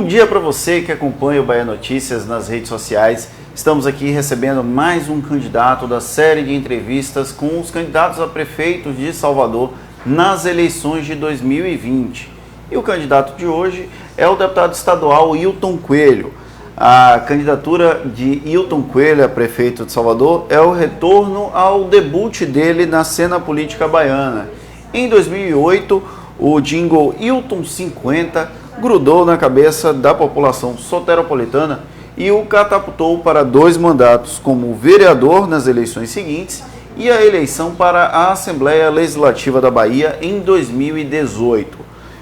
Bom dia para você que acompanha o Bahia Notícias nas redes sociais. Estamos aqui recebendo mais um candidato da série de entrevistas com os candidatos a prefeitos de Salvador nas eleições de 2020. E o candidato de hoje é o deputado estadual Hilton Coelho. A candidatura de Hilton Coelho a prefeito de Salvador é o retorno ao debut dele na cena política baiana. Em 2008, o jingle Hilton 50 grudou na cabeça da população soteropolitana e o catapultou para 2 mandatos como vereador nas eleições seguintes e a eleição para a Assembleia Legislativa da Bahia em 2018.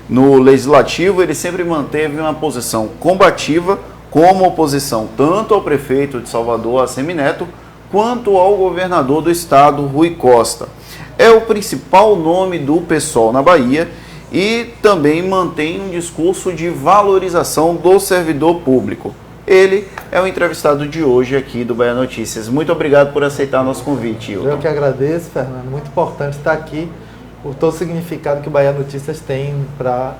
No Legislativo, ele sempre manteve uma posição combativa como oposição tanto ao prefeito de Salvador, Assemineto, quanto ao governador do estado, Rui Costa. É o principal nome do PSOL na Bahia e também mantém um discurso de valorização do servidor público. Ele é o entrevistado de hoje aqui do Bahia Notícias. Muito obrigado por aceitar nosso convite, Hilton. Eu que agradeço, Fernando. Muito importante estar aqui por todo o significado que o Bahia Notícias tem para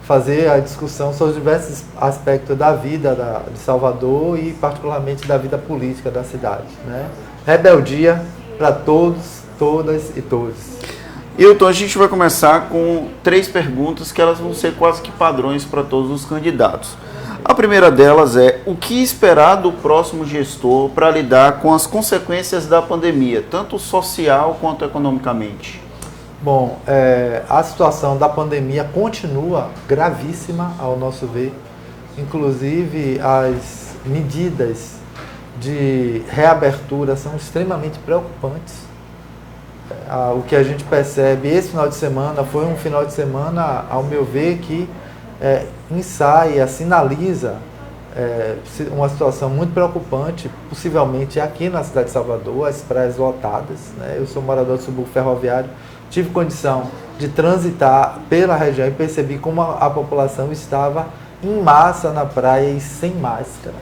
fazer a discussão sobre os diversos aspectos da vida de Salvador e particularmente da vida política da cidade, né? Rebeldia para todos, todas e todos. Hilton, a gente vai começar com 3 perguntas que elas vão ser quase que padrões para todos os candidatos. A primeira delas é: o que esperar do próximo gestor para lidar com as consequências da pandemia, tanto social quanto economicamente? Bom, a situação da pandemia continua gravíssima, ao nosso ver. Inclusive, as medidas de reabertura são extremamente preocupantes. O que a gente percebe esse final de semana foi um final de semana, ao meu ver, que ensaia, sinaliza uma situação muito preocupante, possivelmente aqui na cidade de Salvador, as praias lotadas, né? Eu sou morador do subúrbio ferroviário, tive condição de transitar pela região e percebi como a população estava em massa na praia e sem máscara,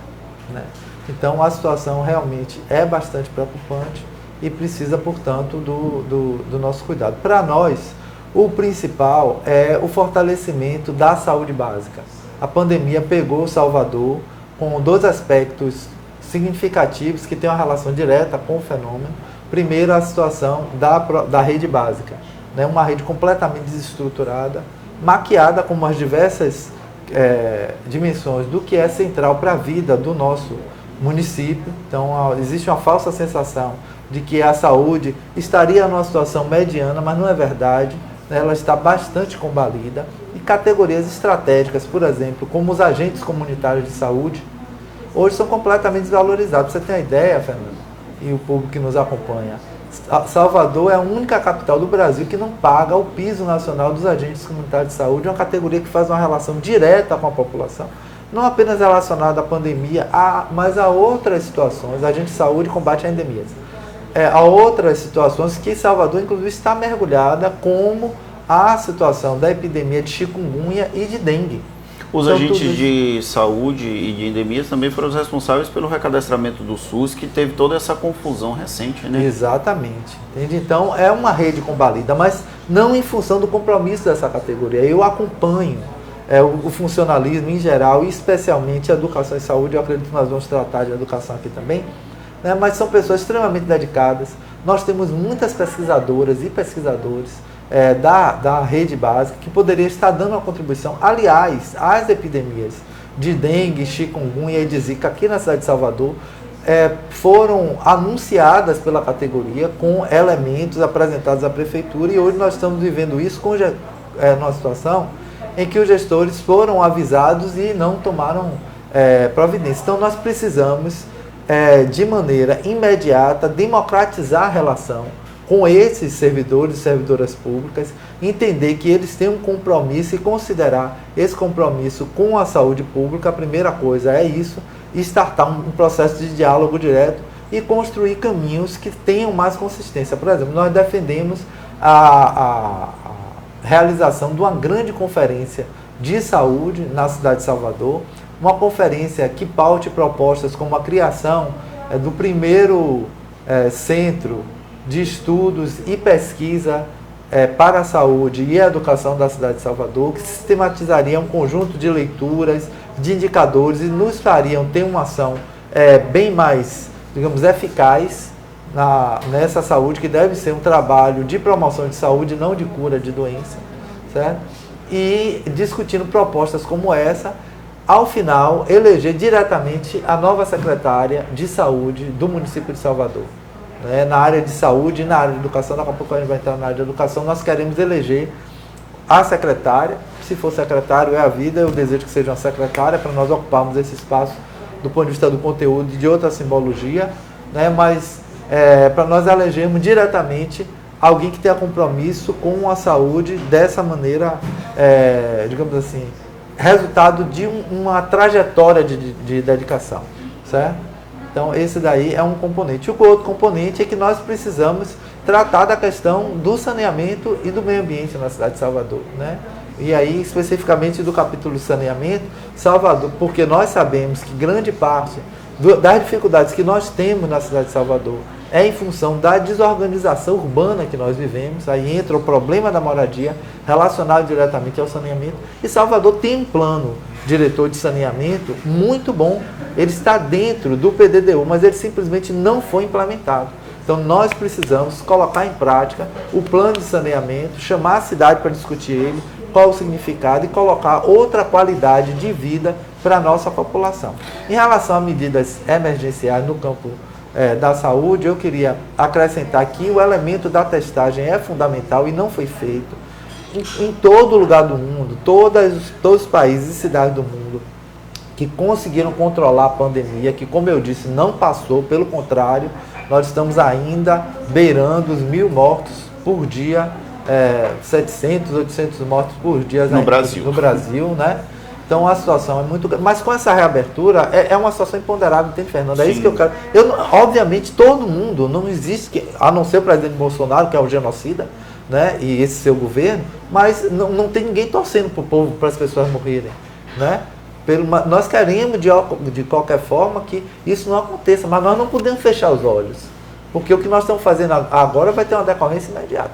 né? Então a situação realmente é bastante preocupante e precisa, portanto, do nosso cuidado. Para nós, o principal é o fortalecimento da saúde básica. A pandemia pegou Salvador com 2 aspectos significativos que têm uma relação direta com o fenômeno. Primeiro, a situação da rede básica, né? Uma rede completamente desestruturada, maquiada com umas diversas dimensões do que é central para a vida do nosso município. Então, existe uma falsa sensação de que a saúde estaria numa situação mediana, mas não é verdade. Ela está bastante combalida. E categorias estratégicas, por exemplo, como os agentes comunitários de saúde, hoje são completamente desvalorizados. Pra você ter uma ideia, Fernando, e o público que nos acompanha, Salvador é a única capital do Brasil que não paga o piso nacional dos agentes comunitários de saúde, uma categoria que faz uma relação direta com a população, não apenas relacionada à pandemia, mas a outras situações. Agente de saúde combate a endemias. Há outras situações que Salvador, inclusive, está mergulhada, como a situação da epidemia de chikungunya e de dengue. Os agentes de saúde e de endemias também foram os responsáveis pelo recadastramento do SUS, que teve toda essa confusão recente, né? Exatamente. Entende? Então, é uma rede combalida, mas não em função do compromisso dessa categoria. Eu acompanho o funcionalismo em geral, e especialmente a educação e saúde. Eu acredito que nós vamos tratar de educação aqui também, né? Mas são pessoas extremamente dedicadas. Nós temos muitas pesquisadoras e pesquisadores da rede básica que poderia estar dando uma contribuição. Aliás, as epidemias de dengue, chikungunya e de zika aqui na cidade de Salvador foram anunciadas pela categoria com elementos apresentados à prefeitura, e hoje nós estamos vivendo isso com numa situação em que os gestores foram avisados e não tomaram providência. Então nós precisamos de maneira imediata democratizar a relação com esses servidores e servidoras públicas, entender que eles têm um compromisso e considerar esse compromisso com a saúde pública. A primeira coisa é isso, startar um processo de diálogo direto e construir caminhos que tenham mais consistência. Por exemplo, nós defendemos a realização de uma grande conferência de saúde na cidade de Salvador, uma conferência que paute propostas como a criação do primeiro centro de estudos e pesquisa para a saúde e a educação da cidade de Salvador, que sistematizaria um conjunto de leituras, de indicadores e nos fariam ter uma ação bem mais, digamos, eficaz nessa saúde, que deve ser um trabalho de promoção de saúde, não de cura de doença, certo? E discutindo propostas como essa, ao final, eleger diretamente a nova secretária de saúde do município de Salvador. Na área de saúde e na área de educação, daqui a pouco a gente vai entrar na área de educação, nós queremos eleger a secretária. Se for secretário, é a vida, eu desejo que seja uma secretária, para nós ocuparmos esse espaço do ponto de vista do conteúdo e de outra simbologia, mas para nós elegermos diretamente alguém que tenha compromisso com a saúde dessa maneira, digamos assim, resultado de uma trajetória de dedicação, certo? Então, esse daí é um componente. O outro componente é que nós precisamos tratar da questão do saneamento e do meio ambiente na cidade de Salvador, né? E aí, especificamente do capítulo saneamento, Salvador, porque nós sabemos que grande parte das dificuldades que nós temos na cidade de Salvador é em função da desorganização urbana que nós vivemos. Aí entra o problema da moradia relacionado diretamente ao saneamento. E Salvador tem um plano diretor de saneamento muito bom. Ele está dentro do PDDU, mas ele simplesmente não foi implementado. Então nós precisamos colocar em prática o plano de saneamento, chamar a cidade para discutir ele, qual o significado, e colocar outra qualidade de vida para a nossa população. Em relação a medidas emergenciais no campo da saúde, eu queria acrescentar que o elemento da testagem é fundamental e não foi feito. Em todo lugar do mundo, todos os países e cidades do mundo que conseguiram controlar a pandemia, que, como eu disse, não passou, pelo contrário, nós estamos ainda beirando os 1.000 mortos por dia, 700, 800 mortos por dia no Brasil, né? Então a situação é muito grande. Mas com essa reabertura, é uma situação imponderável, entende, Fernando? É Sim. Isso que eu quero. Obviamente, todo mundo, não existe, a não ser o presidente Bolsonaro, que é o genocida, né? E esse seu governo, mas não tem ninguém torcendo para o povo, para as pessoas morrerem, né? Nós queremos, de qualquer forma, que isso não aconteça, mas nós não podemos fechar os olhos, porque o que nós estamos fazendo agora vai ter uma decorrência imediata.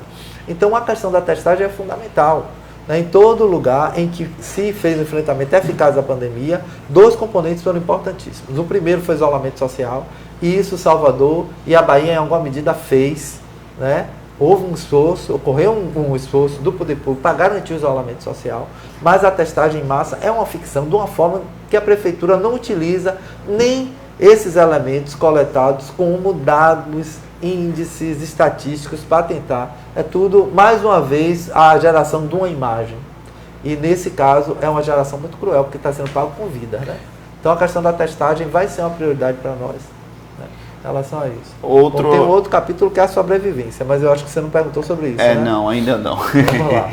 Então a questão da testagem é fundamental. Em todo lugar em que se fez o enfrentamento eficaz da pandemia, 2 componentes foram importantíssimos. O primeiro foi o isolamento social, e isso Salvador e a Bahia, em alguma medida, fez, né? Houve um esforço, ocorreu um esforço do poder público para garantir o isolamento social, mas a testagem em massa é uma ficção, de uma forma que a prefeitura não utiliza nem esses elementos coletados como dados, índices estatísticos para tentar. É tudo, mais uma vez, a geração de uma imagem. E nesse caso é uma geração muito cruel, porque está sendo pago com vida, né? Então a questão da testagem vai ser uma prioridade para nós, né, em relação a isso. Tem um outro capítulo que é a sobrevivência, mas eu acho que você não perguntou sobre isso, né? Não, ainda não. Vamos lá.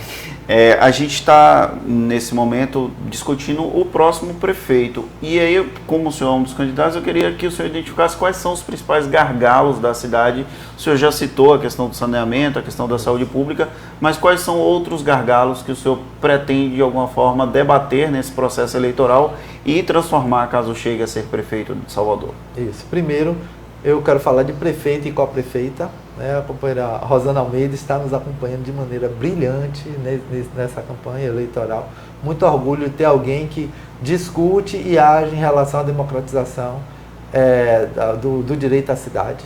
A gente está, nesse momento, discutindo o próximo prefeito. E aí, como o senhor é um dos candidatos, eu queria que o senhor identificasse quais são os principais gargalos da cidade. O senhor já citou a questão do saneamento, a questão da saúde pública, mas quais são outros gargalos que o senhor pretende, de alguma forma, debater nesse processo eleitoral e transformar, caso chegue a ser prefeito de Salvador? Isso. Primeiro, eu quero falar de prefeito e co-prefeita. A companheira Rosana Almeida está nos acompanhando de maneira brilhante nessa campanha eleitoral. Muito orgulho de ter alguém que discute e age em relação à democratização do direito à cidade.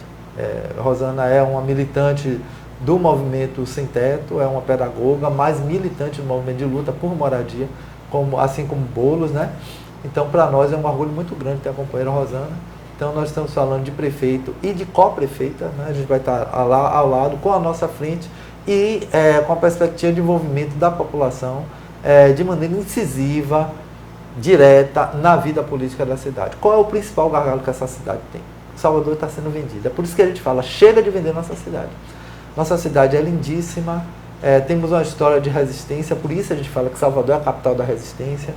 Rosana é uma militante do movimento Sem Teto, é uma pedagoga, mas militante do movimento de luta por moradia, assim como Boulos, né? Então, para nós é um orgulho muito grande ter a companheira Rosana. Então, nós estamos falando de prefeito e de co-prefeita, né? A gente vai estar lá ao lado, com a nossa frente e com a perspectiva de envolvimento da população de maneira incisiva, direta, na vida política da cidade. Qual é o principal gargalo que essa cidade tem? Salvador está sendo vendida. É por isso que a gente fala, chega de vender nossa cidade. Nossa cidade é lindíssima, temos uma história de resistência, por isso a gente fala que Salvador é a capital da resistência.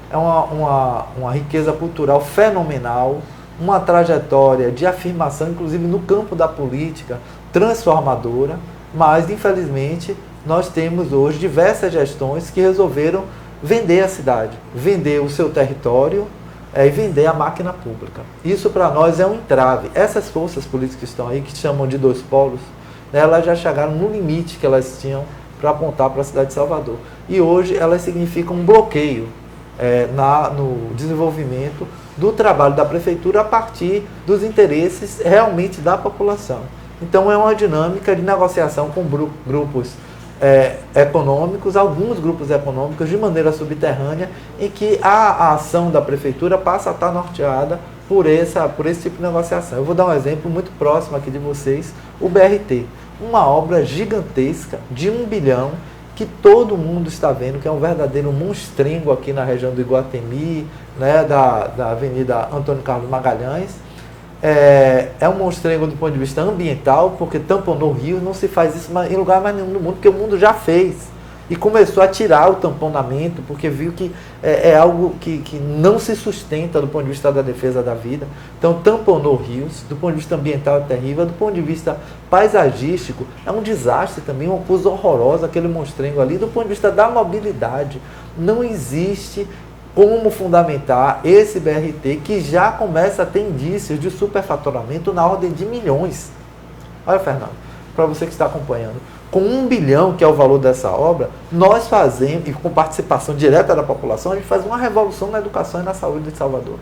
É uma riqueza cultural fenomenal, uma trajetória de afirmação, inclusive no campo da política, transformadora, mas, infelizmente, nós temos hoje diversas gestões que resolveram vender a cidade, vender o seu território e vender a máquina pública. Isso, para nós, é um entrave. Essas forças políticas que estão aí, que chamam de 2 polos, né, elas já chegaram no limite que elas tinham para apontar para a cidade de Salvador. E hoje elas significam um bloqueio no desenvolvimento do trabalho da prefeitura a partir dos interesses realmente da população. Então é uma dinâmica de negociação com grupos econômicos, alguns grupos econômicos de maneira subterrânea, em que a ação da prefeitura passa a estar norteada por esse tipo de negociação. Eu vou dar um exemplo muito próximo aqui de vocês, o BRT, uma obra gigantesca de 1 bilhão, que todo mundo está vendo que é um verdadeiro monstrengo aqui na região do Iguatemi, né, da Avenida Antônio Carlos Magalhães. É um monstrengo do ponto de vista ambiental, porque tamponou rios, não se faz isso em lugar mais nenhum do mundo, porque o mundo já fez. E começou a tirar o tamponamento, porque viu que é algo que não se sustenta do ponto de vista da defesa da vida. Então tamponou rios, do ponto de vista ambiental é terrível, do ponto de vista paisagístico é um desastre também, uma coisa horrorosa aquele monstrengo ali, do ponto de vista da mobilidade. Não existe como fundamentar esse BRT que já começa a ter indícios de superfaturamento na ordem de milhões. Olha, Fernando, para você que está acompanhando, com 1 bilhão, que é o valor dessa obra, nós fazemos, e com participação direta da população, a gente faz uma revolução na educação e na saúde de Salvador.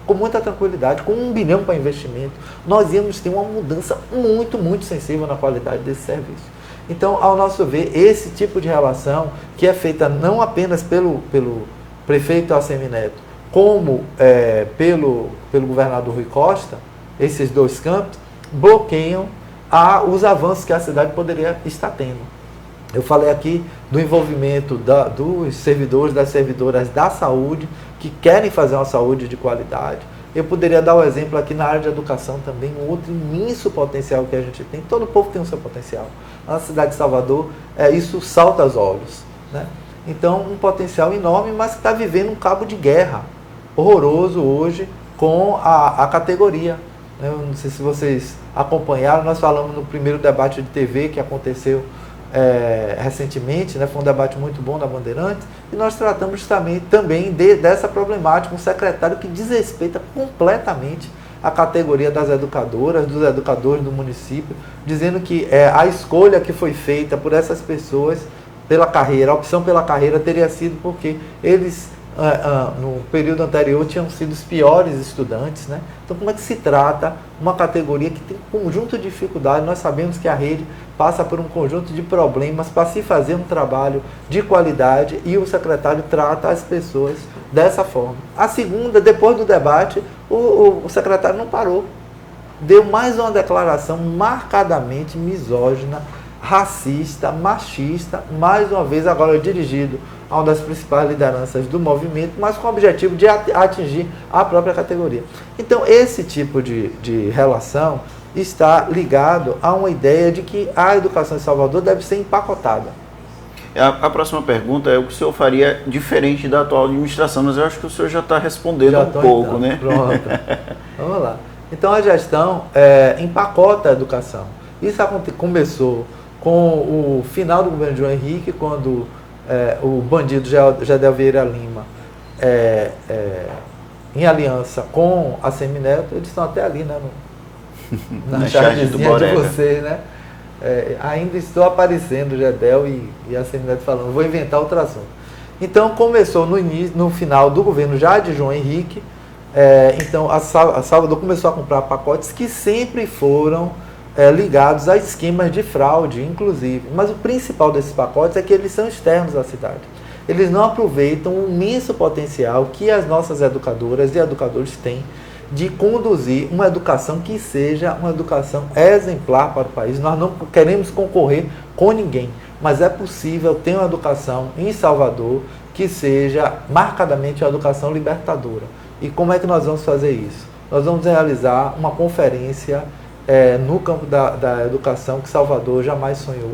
Com muita tranquilidade, com 1 bilhão para investimento, nós íamos ter uma mudança muito, muito sensível na qualidade desse serviço. Então, ao nosso ver, esse tipo de relação, que é feita não apenas pelo prefeito Assemineto, como pelo governador Rui Costa, esses dois campos, bloqueiam os avanços que a cidade poderia estar tendo. Eu falei aqui do envolvimento dos servidores, das servidoras da saúde, que querem fazer uma saúde de qualidade. Eu poderia dar o exemplo aqui na área de educação também, um outro imenso potencial que a gente tem. Todo povo tem o seu potencial. Na cidade de Salvador, isso salta aos olhos, né? Então, um potencial enorme, mas que está vivendo um cabo de guerra horroroso hoje com a categoria. Eu não sei se vocês acompanharam, nós falamos no primeiro debate de TV que aconteceu recentemente, né? Foi um debate muito bom da Bandeirantes, e nós tratamos também dessa problemática, um secretário que desrespeita completamente a categoria das educadoras, dos educadores do município, dizendo que a escolha que foi feita por essas pessoas pela carreira, a opção pela carreira teria sido porque eles, no período anterior, tinham sido os piores estudantes, né? Então, como é que se trata uma categoria que tem um conjunto de dificuldades? Nós sabemos que a rede passa por um conjunto de problemas para se fazer um trabalho de qualidade, e o secretário trata as pessoas dessa forma. A segunda, depois do debate, o secretário não parou. Deu mais uma declaração marcadamente misógina, racista, machista, mais uma vez agora dirigido a uma das principais lideranças do movimento, mas com o objetivo de atingir a própria categoria. Então, esse tipo de relação está ligado a uma ideia de que a educação em Salvador deve ser empacotada. A próxima pergunta é o que o senhor faria diferente da atual administração, mas eu acho que o senhor já está respondendo um pouco, então, né? Pronto. Vamos lá. Então, a gestão empacota a educação. Isso começou com o final do governo de João Henrique, quando o bandido Gedel Vieira Lima, em aliança com a Assemineto, eles estão até ali, né, na chargezinha de você, né? Ainda estou aparecendo, Gedel e a Assemineto falando, vou inventar outro assunto. Então começou no final do governo já de João Henrique, então a Salvador começou a comprar pacotes que sempre foram ligados a esquemas de fraude, inclusive. Mas o principal desses pacotes é que eles são externos à cidade. Eles não aproveitam o imenso potencial que as nossas educadoras e educadores têm de conduzir uma educação que seja uma educação exemplar para o país. Nós não queremos concorrer com ninguém, mas é possível ter uma educação em Salvador que seja marcadamente uma educação libertadora. E como é que nós vamos fazer isso? Nós vamos realizar uma conferência no campo da educação que Salvador jamais sonhou.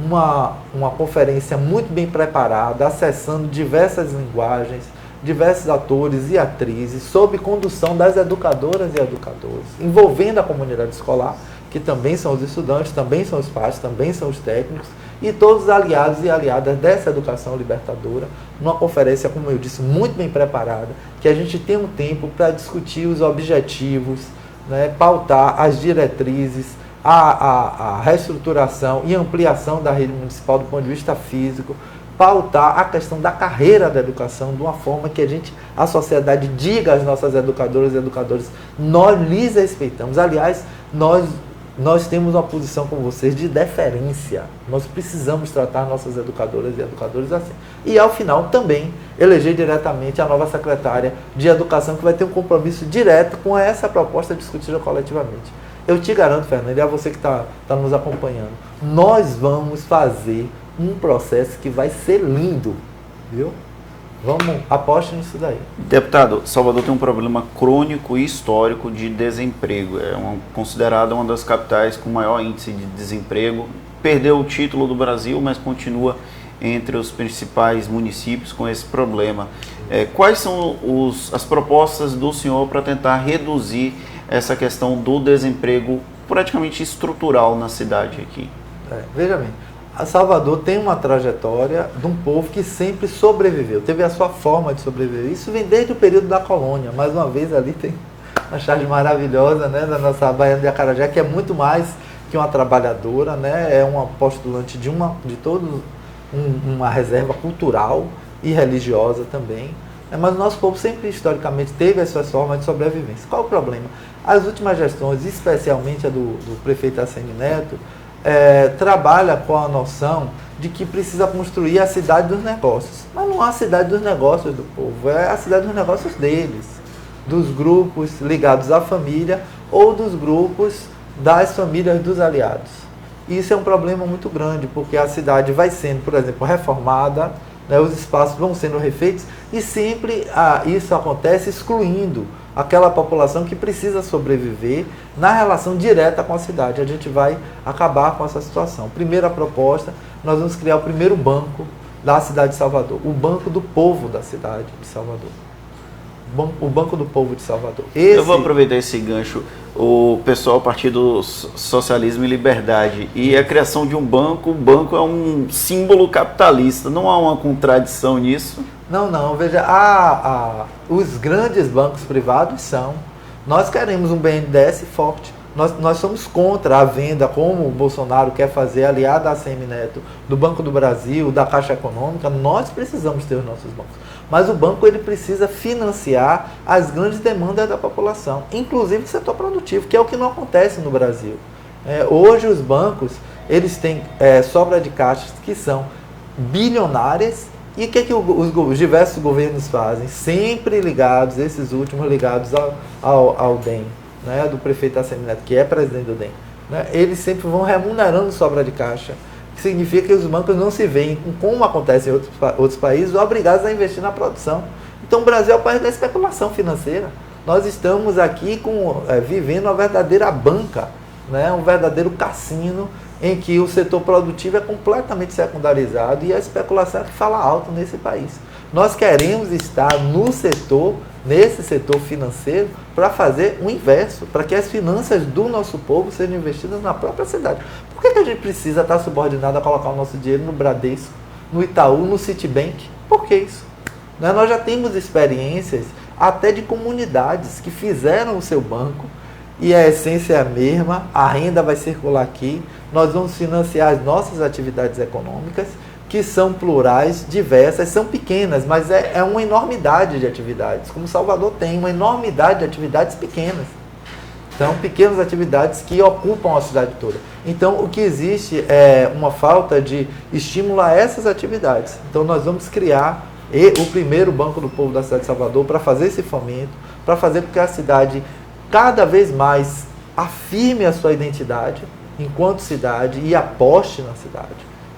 Uma conferência muito bem preparada, acessando diversas linguagens, diversos atores e atrizes, sob condução das educadoras e educadores, envolvendo a comunidade escolar, que também são os estudantes, também são os pais, também são os técnicos, e todos os aliados e aliadas dessa educação libertadora, numa conferência, como eu disse, muito bem preparada, que a gente tem um tempo para discutir os objetivos, né, pautar as diretrizes, a reestruturação e ampliação da rede municipal do ponto de vista físico, pautar a questão da carreira da educação de uma forma que a sociedade diga às nossas educadoras e educadores, nós lhes respeitamos. Aliás, nós temos uma posição com vocês de deferência. Nós precisamos tratar nossas educadoras e educadores assim. E, ao final, também eleger diretamente a nova secretária de Educação, que vai ter um compromisso direto com essa proposta discutida coletivamente. Eu te garanto, Fernando, e a você que está nos acompanhando, nós vamos fazer um processo que vai ser lindo, viu? Aposte nisso daí. Deputado, Salvador tem um problema crônico e histórico de desemprego. Considerada uma das capitais com maior índice de desemprego. Perdeu o título do Brasil, mas continua entre os principais municípios com esse problema. Quais são as propostas do senhor para tentar reduzir essa questão do desemprego praticamente estrutural na cidade aqui? Veja bem. Salvador tem uma trajetória de um povo que sempre sobreviveu, teve a sua forma de sobreviver. Isso vem desde o período da colônia. Mais uma vez, ali tem uma charge maravilhosa, né, da nossa baiana de Acarajé, que é muito mais que uma trabalhadora, né, é uma postulante de uma reserva cultural e religiosa também. Mas o nosso povo sempre, historicamente, teve as suas formas de sobrevivência. Qual o problema? As últimas gestões, especialmente a do prefeito ACM Neto, trabalha com a noção de que precisa construir a cidade dos negócios. Mas não é a cidade dos negócios do povo, é a cidade dos negócios deles, dos grupos ligados à família ou dos grupos das famílias dos aliados. Isso é um problema muito grande, porque a cidade vai sendo, por exemplo, reformada, né, os espaços vão sendo refeitos e sempre isso acontece excluindo aquela população que precisa sobreviver na relação direta com a cidade. A gente vai acabar com essa situação. Primeira proposta, nós vamos criar o primeiro banco da cidade de Salvador, o Banco do Povo da cidade de Salvador. O Banco do Povo de Salvador. Eu vou aproveitar esse gancho. O pessoal, Partido Socialismo e Liberdade, e a criação de um banco. O banco é um símbolo capitalista. Não há uma contradição nisso? Não. Veja, os grandes bancos privados são. Nós queremos um BNDES forte. Nós somos contra a venda, como o Bolsonaro quer fazer, aliada à ACM Neto, do Banco do Brasil, da Caixa Econômica. Nós precisamos ter os nossos bancos. Mas o banco ele precisa financiar as grandes demandas da população, inclusive do setor produtivo, que é o que não acontece no Brasil. Hoje os bancos eles têm sobra de caixas que são bilionárias. E o que os diversos governos fazem? Sempre ligados, esses últimos ligados ao DEM, né, do prefeito ACM Neto, que é presidente do DEM. Né, eles sempre vão remunerando sobra de caixa, que significa que os bancos não se veem, como acontece em outros países, obrigados a investir na produção. Então o Brasil é o país da especulação financeira. Nós estamos aqui vivendo uma verdadeira banca, né, um verdadeiro cassino, em que o setor produtivo é completamente secundarizado e a especulação é que fala alto nesse país. Nós queremos estar nesse setor financeiro, para fazer o inverso, para que as finanças do nosso povo sejam investidas na própria cidade. Por que a gente precisa estar subordinado a colocar o nosso dinheiro no Bradesco, no Itaú, no Citibank? Por que isso? Nós já temos experiências até de comunidades que fizeram o seu banco, e a essência é a mesma, a renda vai circular aqui, nós vamos financiar as nossas atividades econômicas, que são plurais, diversas, são pequenas, mas é uma enormidade de atividades, como Salvador tem uma enormidade de atividades pequenas. Então, pequenas atividades que ocupam a cidade toda. Então, o que existe é uma falta de estímulo a essas atividades. Então, nós vamos criar o primeiro Banco do Povo da cidade de Salvador para fazer esse fomento, para fazer com que a cidade cada vez mais afirme a sua identidade enquanto cidade e aposte na cidade,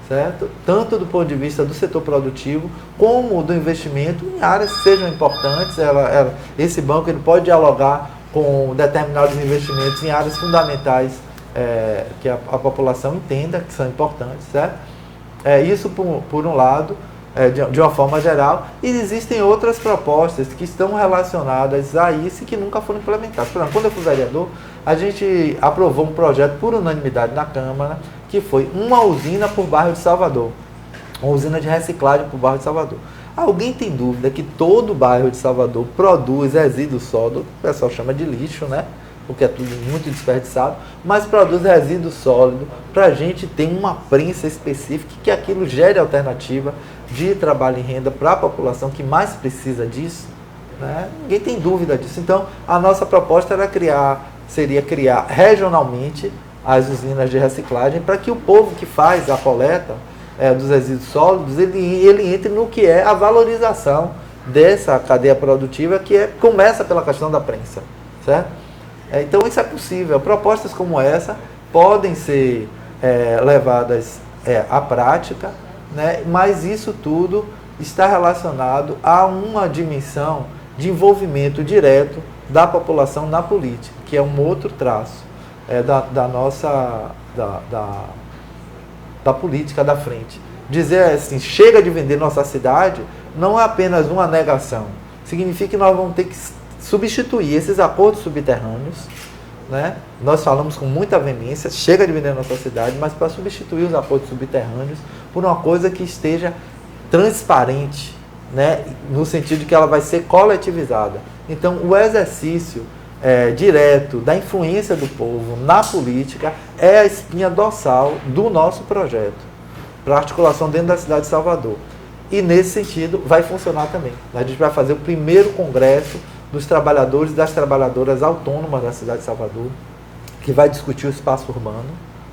certo? Tanto do ponto de vista do setor produtivo, como do investimento em áreas que sejam importantes. Esse banco ele pode dialogar com determinados investimentos em áreas fundamentais que a população entenda que são importantes, certo? Isso por um lado, de uma forma geral, e existem outras propostas que estão relacionadas a isso e que nunca foram implementadas. Por exemplo, quando eu fui vereador, a gente aprovou um projeto por unanimidade na Câmara, que foi uma usina por bairro de Salvador, uma usina de reciclagem por bairro de Salvador. Alguém tem dúvida que todo o bairro de Salvador produz resíduo sólido, o pessoal chama de lixo, né? Porque é tudo muito desperdiçado, mas produz resíduo sólido para a gente ter uma prensa específica que aquilo gere alternativa de trabalho em renda para a população que mais precisa disso, né? Ninguém tem dúvida disso. Então, a nossa proposta seria criar regionalmente as usinas de reciclagem para que o povo que faz a coleta dos resíduos sólidos, ele entre no que é a valorização dessa cadeia produtiva, que começa pela questão da prensa, certo? Então, isso é possível. Propostas como essa podem ser levadas à prática, né? Mas isso tudo está relacionado a uma dimensão de envolvimento direto da população na política, que é um outro traço da política da frente. Dizer assim, chega de vender nossa cidade, não é apenas uma negação. Significa que nós vamos ter que substituir esses acordos subterrâneos, né? Nós falamos com muita veemência, chega de vender nossa cidade, mas para substituir os acordos subterrâneos por uma coisa que esteja transparente, né? No sentido de que ela vai ser coletivizada. Então, o exercício direto da influência do povo na política é a espinha dorsal do nosso projeto, para articulação dentro da cidade de Salvador. E, nesse sentido, vai funcionar também. A gente vai fazer o primeiro congresso dos trabalhadores e das trabalhadoras autônomas da cidade de Salvador, que vai discutir o espaço urbano,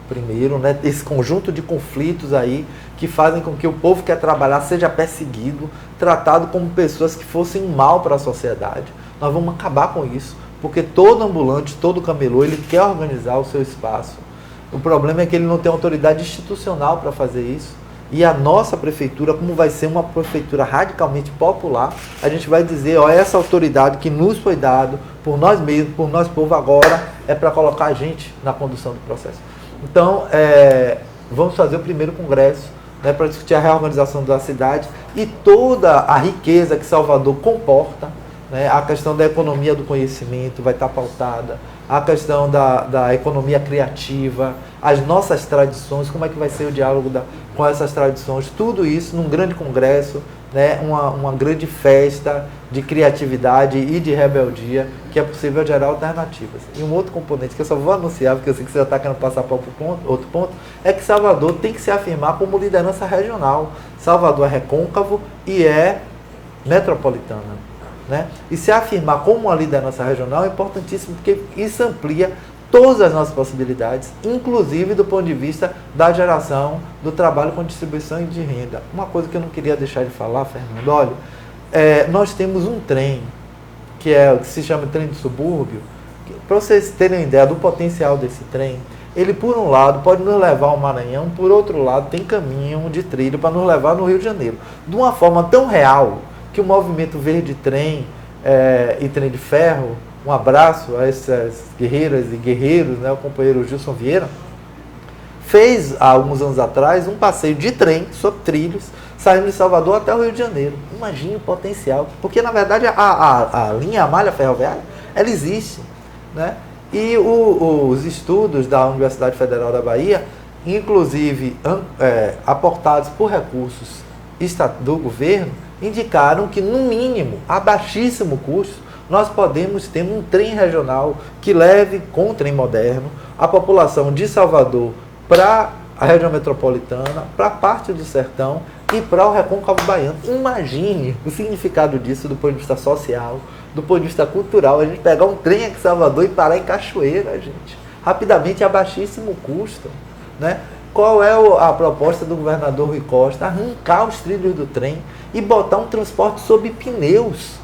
primeiro, né? Esse conjunto de conflitos aí que fazem com que o povo que quer trabalhar seja perseguido, tratado como pessoas que fossem mal para a sociedade. Nós vamos acabar com isso, porque todo ambulante, todo camelô, ele quer organizar o seu espaço. O problema é que ele não tem autoridade institucional para fazer isso. E a nossa prefeitura, como vai ser uma prefeitura radicalmente popular, a gente vai dizer, essa autoridade que nos foi dado por nós mesmos, por nós povo, agora é para colocar a gente na condução do processo. Então, vamos fazer o primeiro congresso, né, para discutir a reorganização da cidade e toda a riqueza que Salvador comporta, né? A questão da economia do conhecimento vai estar pautada, a questão da economia criativa, as nossas tradições, como é que vai ser o diálogo com essas tradições, tudo isso num grande congresso, né? Uma grande festa de criatividade e de rebeldia, que é possível gerar alternativas. E um outro componente que eu só vou anunciar, porque eu sei que você já está querendo passar para outro ponto, é que Salvador tem que se afirmar como liderança regional. Salvador é recôncavo e é metropolitana, né? E se afirmar como uma liderança regional é importantíssimo, porque isso amplia todas as nossas possibilidades, inclusive do ponto de vista da geração do trabalho com distribuição de renda. Uma coisa que eu não queria deixar de falar, Fernando, olha, nós temos um trem, que se chama trem do subúrbio, para vocês terem uma ideia do potencial desse trem, ele por um lado pode nos levar ao Maranhão, por outro lado tem caminho de trilho para nos levar no Rio de Janeiro, de uma forma tão real, que o movimento Verde Trem e Trem de Ferro, um abraço a essas guerreiras e guerreiros, né, o companheiro Gilson Vieira, fez há alguns anos atrás um passeio de trem sobre trilhos, saindo de Salvador até o Rio de Janeiro. Imagine o potencial, porque na verdade a linha, a malha ferroviária, ela existe, né? E os estudos da Universidade Federal da Bahia, inclusive aportados por recursos do governo, indicaram que, no mínimo, a baixíssimo custo, nós podemos ter um trem regional que leve, com um trem moderno, a população de Salvador para a região metropolitana, para a parte do sertão e para o recôncavo baiano. Imagine o significado disso do ponto de vista social, do ponto de vista cultural. A gente pegar um trem aqui em Salvador e parar em Cachoeira, gente, rapidamente a baixíssimo custo, né? Qual é a proposta do governador Rui Costa? Arrancar os trilhos do trem e botar um transporte sob pneus.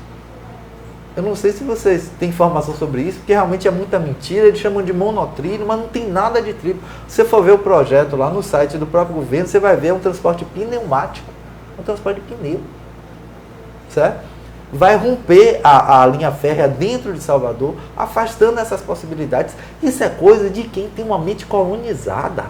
Eu não sei se vocês têm informação sobre isso, porque realmente é muita mentira. Eles chamam de monotrilho, mas não tem nada de trilho. Se você for ver o projeto lá no site do próprio governo, você vai ver um transporte pneumático, um transporte de pneu, certo? Vai romper a linha férrea dentro de Salvador, afastando essas possibilidades. Isso é coisa de quem tem uma mente colonizada.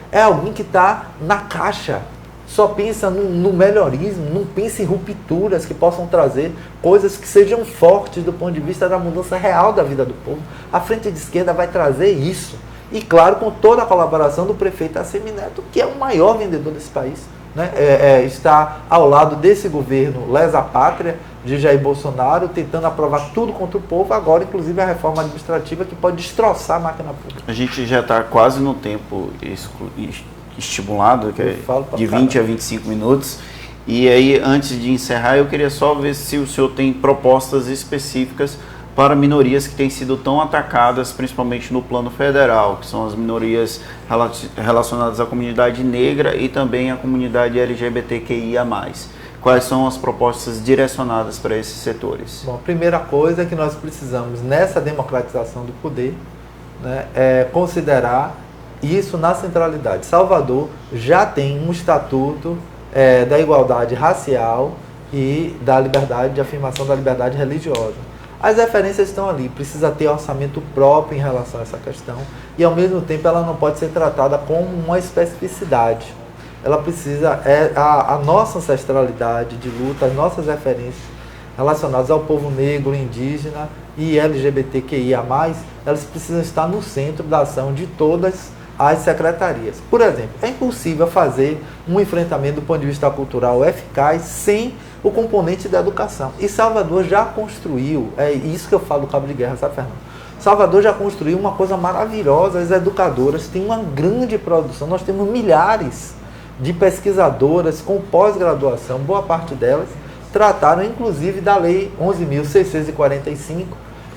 É alguém que está na caixa, só pensa no melhorismo, não pensa em rupturas que possam trazer coisas que sejam fortes do ponto de vista da mudança real da vida do povo. A frente de esquerda vai trazer isso. E claro, com toda a colaboração do prefeito Assemineto, que é o maior vendedor desse país, né? Está ao lado desse governo lesa pátria de Jair Bolsonaro, tentando aprovar tudo contra o povo, agora inclusive a reforma administrativa que pode destroçar a máquina pública. A gente já está quase no tempo estimulado, que é de 20 a 25 minutos, E aí, antes de encerrar, eu queria só ver se o senhor tem propostas específicas para minorias que têm sido tão atacadas, principalmente no plano federal, que são as minorias relacionadas à comunidade negra e também à comunidade LGBTQIA+. Quais são as propostas direcionadas para esses setores? Bom, a primeira coisa é que nós precisamos, nessa democratização do poder, né, é considerar isso na centralidade. Salvador já tem um estatuto da igualdade racial e da liberdade, de afirmação da liberdade religiosa. As referências estão ali, precisa ter orçamento próprio em relação a essa questão e, ao mesmo tempo, ela não pode ser tratada como uma especificidade. Ela precisa, a nossa ancestralidade de luta, as nossas referências relacionadas ao povo negro, indígena e LGBTQIA+, elas precisam estar no centro da ação de todas as secretarias. Por exemplo, é impossível fazer um enfrentamento do ponto de vista cultural eficaz sem o componente da educação. E Salvador já construiu, é isso que eu falo do cabo de guerra, sabe, Fernando? Salvador já construiu uma coisa maravilhosa, as educadoras têm uma grande produção, nós temos milhares de pesquisadoras com pós-graduação, boa parte delas trataram inclusive da Lei 11.645,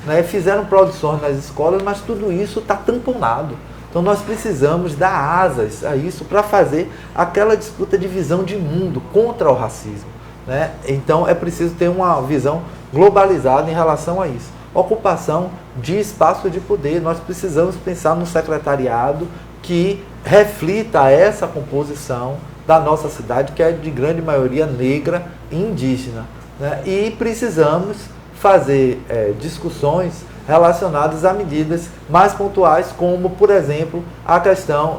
né, fizeram produções nas escolas, mas tudo isso está tamponado. Então nós precisamos dar asas a isso para fazer aquela disputa de visão de mundo contra o racismo, né? Então é preciso ter uma visão globalizada em relação a isso. Ocupação de espaço de poder, nós precisamos pensar no secretariado que reflita essa composição da nossa cidade, que é de grande maioria negra e indígena, né? E precisamos fazer discussões relacionadas a medidas mais pontuais, como, por exemplo, a questão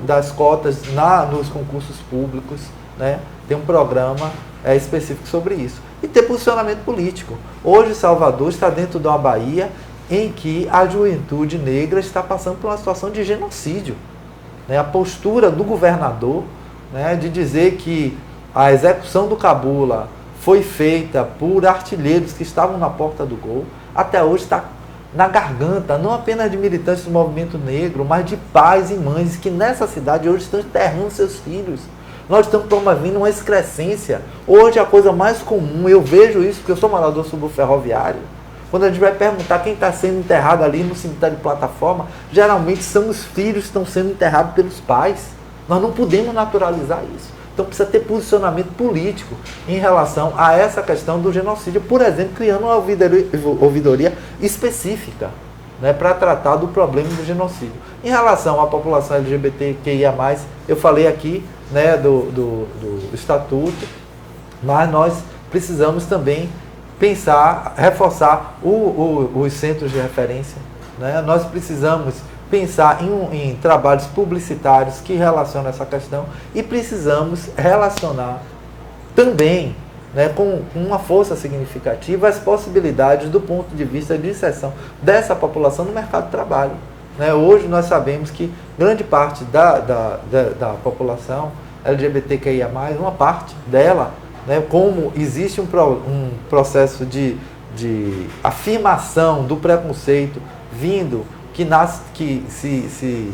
das cotas nos concursos públicos, né? Tem um programa específico sobre isso. E ter posicionamento político. Hoje, Salvador está dentro de uma Bahia em que a juventude negra está passando por uma situação de genocídio, né? A postura do governador, né, de dizer que a execução do Cabula foi feita por artilheiros que estavam na porta do gol, até hoje está na garganta, não apenas de militantes do movimento negro, mas de pais e mães que nessa cidade hoje estão enterrando seus filhos. Nós estamos promovendo uma excrescência. Hoje a coisa mais comum, eu vejo isso porque eu sou morador subferroviário, quando a gente vai perguntar quem está sendo enterrado ali no cemitério de plataforma, geralmente são os filhos que estão sendo enterrados pelos pais. Nós não podemos naturalizar isso. Então precisa ter posicionamento político em relação a essa questão do genocídio, por exemplo, criando uma ouvidoria específica, né, para tratar do problema do genocídio. Em relação à população LGBTQIA+, eu falei aqui, né, do estatuto, mas nós precisamos também pensar, reforçar os centros de referência, né? Nós precisamos pensar em trabalhos publicitários que relacionam essa questão e precisamos relacionar também, né, com uma força significativa as possibilidades do ponto de vista de inserção dessa população no mercado de trabalho, né? Hoje nós sabemos que grande parte da população LGBTQIA+, uma parte dela, né, como existe um processo de afirmação do preconceito vindo que se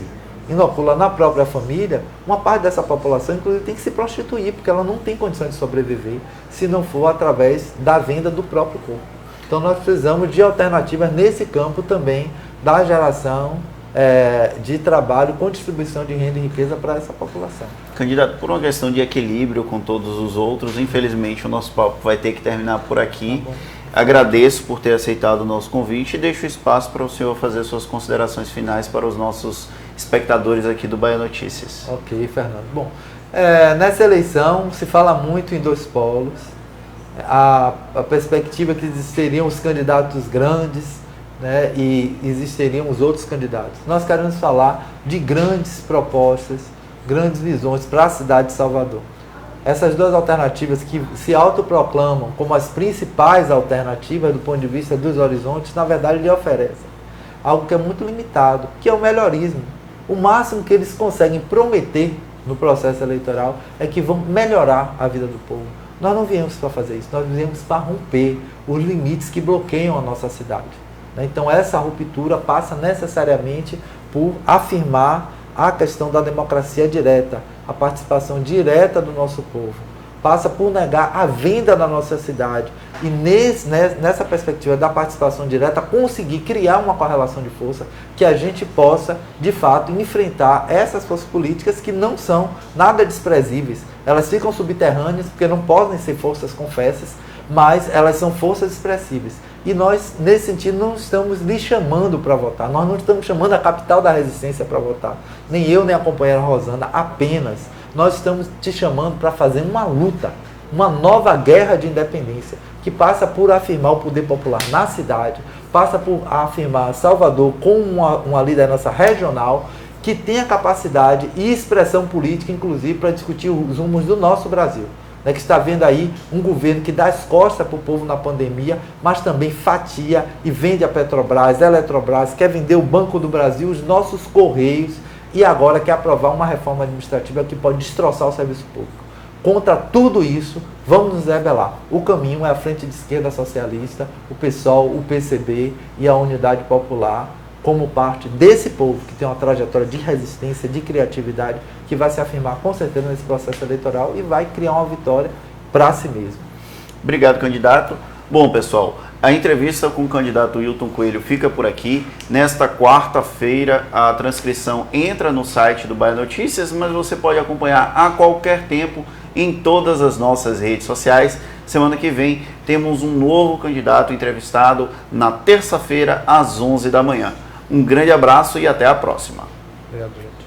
inocula na própria família, uma parte dessa população, inclusive, tem que se prostituir, porque ela não tem condições de sobreviver se não for através da venda do próprio corpo. Então nós precisamos de alternativas nesse campo também da geração de trabalho com distribuição de renda e riqueza para essa população. Candidato, por uma questão de equilíbrio com todos os outros, infelizmente o nosso papo vai ter que terminar por aqui. Tá bom. Agradeço por ter aceitado o nosso convite e deixo espaço para o senhor fazer suas considerações finais para os nossos espectadores aqui do Bahia Notícias. Ok, Fernando. Bom, nessa eleição se fala muito em dois polos. A perspectiva é que existiriam os candidatos grandes, né, e existiriam os outros candidatos. Nós queremos falar de grandes propostas, grandes visões para a cidade de Salvador. Essas duas alternativas que se autoproclamam como as principais alternativas do ponto de vista dos horizontes, na verdade lhe oferecem algo que é muito limitado, que é o melhorismo. O máximo que eles conseguem prometer no processo eleitoral é que vão melhorar a vida do povo. Nós não viemos para fazer isso, nós viemos para romper os limites que bloqueiam a nossa cidade. Então essa ruptura passa necessariamente por afirmar a questão da democracia direta, a participação direta do nosso povo. passa por negar a venda da nossa cidade. E nessa perspectiva da participação direta, conseguir criar uma correlação de força que a gente possa, de fato, enfrentar essas forças políticas que não são nada desprezíveis. Elas ficam subterrâneas porque não podem ser forças confessas, mas elas são forças expressíveis. E nós, nesse sentido, não estamos lhe chamando para votar. Nós não estamos chamando a capital da resistência para votar. Nem eu, nem a companheira Rosana, apenas. Nós estamos te chamando para fazer uma luta, uma nova guerra de independência, que passa por afirmar o poder popular na cidade, passa por afirmar Salvador como uma liderança regional, que tenha capacidade e expressão política, inclusive, para discutir os rumos do nosso Brasil. Que está vendo aí um governo que dá as costas para o povo na pandemia, mas também fatia e vende a Petrobras, a Eletrobras, quer vender o Banco do Brasil, os nossos Correios, e agora quer aprovar uma reforma administrativa que pode destroçar o serviço público. Contra tudo isso, vamos nos rebelar. O caminho é a Frente de Esquerda Socialista, o PSOL, o PCB e a Unidade Popular, como parte desse povo que tem uma trajetória de resistência, de criatividade, que vai se afirmar com certeza nesse processo eleitoral e vai criar uma vitória para si mesmo. Obrigado, candidato. Bom, pessoal, a entrevista com o candidato Wilton Coelho fica por aqui. Nesta quarta-feira, a transcrição entra no site do Bahia Notícias, mas você pode acompanhar a qualquer tempo em todas as nossas redes sociais. Semana que vem temos um novo candidato entrevistado na terça-feira, às 11 da manhã. Um grande abraço e até a próxima. Obrigado.